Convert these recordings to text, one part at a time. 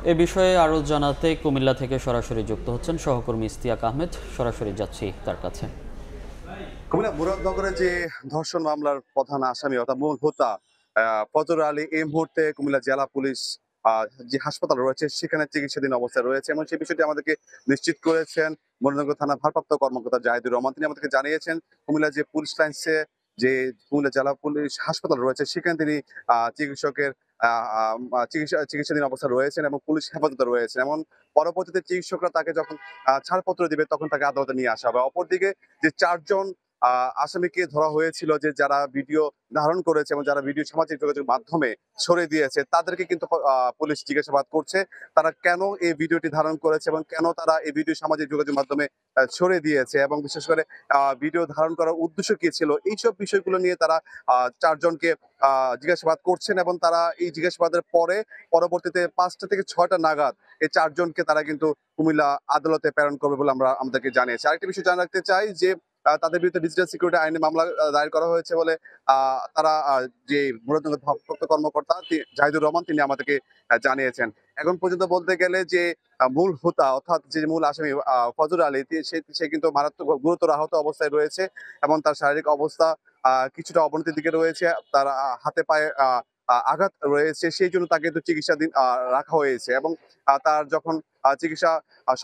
এ বিষয়ে আরও জানাতে কুমিল্লা থেকে সরাসরি যুক্ত হচ্ছেন সহকর্মী ইশতিয়াক আহমেদ। সরাসরি যাচ্ছি তার কাছে। কুমিল্লা মুরাদনগরে যে ধর্ষণ মামলার প্রধান আসামি অর্থাৎ মূল হোতা ফজর আলী এই মুহূর্তে কুমিল্লা জেলা পুলিশ যে হাসপাতাল রয়েছে সেখানে চিকিৎসাধীন অবস্থায় রয়েছে এবং সেই বিষয়টি আমাদেরকে নিশ্চিত করেছেন মুরাদনগর থানা ভারপ্রাপ্ত কর্মকর্তা জাহিদুর রহমান। তিনি আমাদেরকে জানিয়েছেন কুমিল্লা যে পুলিশ লাইন্সে যে কুমিল্লা জেলা পুলিশ হাসপাতাল রয়েছে সেখানে তিনি চিকিৎসকের চিকিৎসাধীন অবস্থায় রয়েছেন এবং পুলিশ হেফাজতে রয়েছেন। এবং পরবর্তীতে চিকিৎসকরা তাকে যখন ছাড়পত্র দিবে তখন তাকে আদালতে নিয়ে আসা হবে। অপরদিকে যে চারজন আসামিকে ধরা হয়েছিল যে যারা ভিডিও ধারণ করেছে এবং যারা ভিডিও সামাজিক যোগাযোগ মাধ্যমে ছড়িয়ে দিয়েছে তাদেরকে কিন্তু পুলিশ জিজ্ঞাসাবাদ করছে। তারা কেন এই ভিডিওটি ধারণ করেছে এবং কেন তারা এই ভিডিও সামাজিক যোগাযোগ মাধ্যমে ছড়িয়ে দিয়েছে এবং বিশেষ করে ভিডিও ধারণ করার উদ্দেশ্য কি ছিল, এইসব বিষয়গুলো নিয়ে তারা চারজনকে জিজ্ঞাসাবাদ করছেন এবং তারা এই জিজ্ঞাসাবাদের পরে পরবর্তীতে 5টা থেকে 6টা নাগাদ এই চারজনকে তারা কিন্তু কুমিল্লা আদালতে প্রেরণ করবে বলে আমাদেরকে জানিয়েছে। আরেকটা বিষয় জানা রাখতে চাই যে তাদের বিরুদ্ধে ডিজিটাল সিকিউরিটি আইনে মামলা দায়ের করা হয়েছে বলে তারা যে মুরাদনগর ভারপ্রাপ্ত কর্মকর্তা জাহিদুর রহমান তিনি আমাদেরকে জানিয়েছেন। এখন পর্যন্ত বলতে গেলে যে মূল হোতা অর্থাৎ যে মূল আসামি ফজর আলী সে কিন্তু মারাত্মক গুরুতর আহত অবস্থায় রয়েছে এবং তার শারীরিক অবস্থা কিছুটা অবনতির দিকে রয়েছে। তার হাতে পায়ে আঘাত রয়েছে, সেই জন্য তাকে কিন্তু চিকিৎসাধীন রাখা হয়েছে এবং তার যখন চিকিৎসা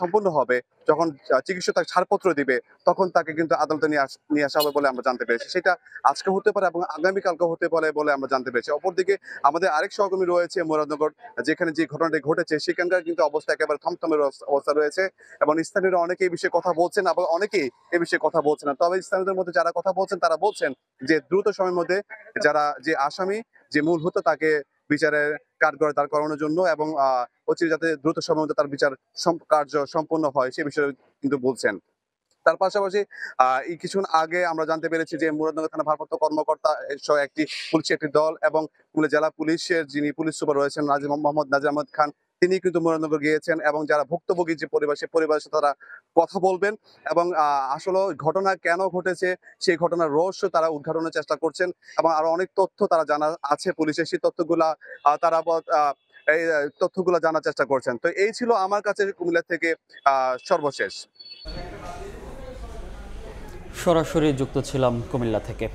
সম্পূর্ণ হবে, যখন চিকিৎসক তাকে ছাড়পত্র দিবে তখন তাকে কিন্তু আদালতে নিয়ে আসা হবে বলে আমরা জানতে পেরেছি। সেটা আজকে হতে পারে এবং আগামীকালকে হতে পারে বলে আমরা জানতে পেরেছি। অপরদিকে আমাদের আরেক সহকর্মী রয়েছে মুরাদনগর, যেখানে যে ঘটনাটি ঘটেছে সেখানকার কিন্তু অবস্থা একেবারে থমথমের অবস্থা রয়েছে এবং স্থানীয়রা অনেকে এই বিষয়ে কথা বলছেন, আবার অনেকেই এই বিষয়ে কথা বলছেন না। তবে স্থানীয়দের মধ্যে যারা কথা বলছেন তারা বলছেন যে দ্রুত সময়ের মধ্যে যারা যে আসামি যে মূল হতো তাকে বিচারের কাঠগড়ায় দাঁড় করানোর জন্য এবং অচিরে যাতে দ্রুত সময়ের মধ্যে তার বিচার কার্য সম্পন্ন হয় সে বিষয়ে কিন্তু বলছেন। তার পাশাপাশি এই কিছুক্ষণ আগে আমরা জানতে পেরেছি যে মুরাদনগর থানা ভারপ্রাপ্ত কর্মকর্তা সহ পুলিশের একটি দল এবং কুমিল্লা জেলা পুলিশের যিনি পুলিশ সুপার রয়েছেন মোহাম্মদ নাজির আহমদ খান তিনি কিন্তু মুরাদনগর গিয়েছেন এবং যারা ভুক্তভোগী যে পরিবার সেই পরিবারের সাথে তারা কথা বলবেন এবং আসলে ঘটনা কেন ঘটেছে সেই ঘটনার রহস্য তারা উদ্ঘাটনের চেষ্টা করছেন এবং আরো অনেক তথ্য তারা জানা আছে পুলিশের, সেই তথ্যগুলা তারা এই তথ্যগুলো জানার চেষ্টা করছেন। তো এই ছিল আমার কাছে কুমিল্লা থেকে সর্বশেষ। সরাসরি যুক্ত ছিলাম কুমিল্লা থেকে।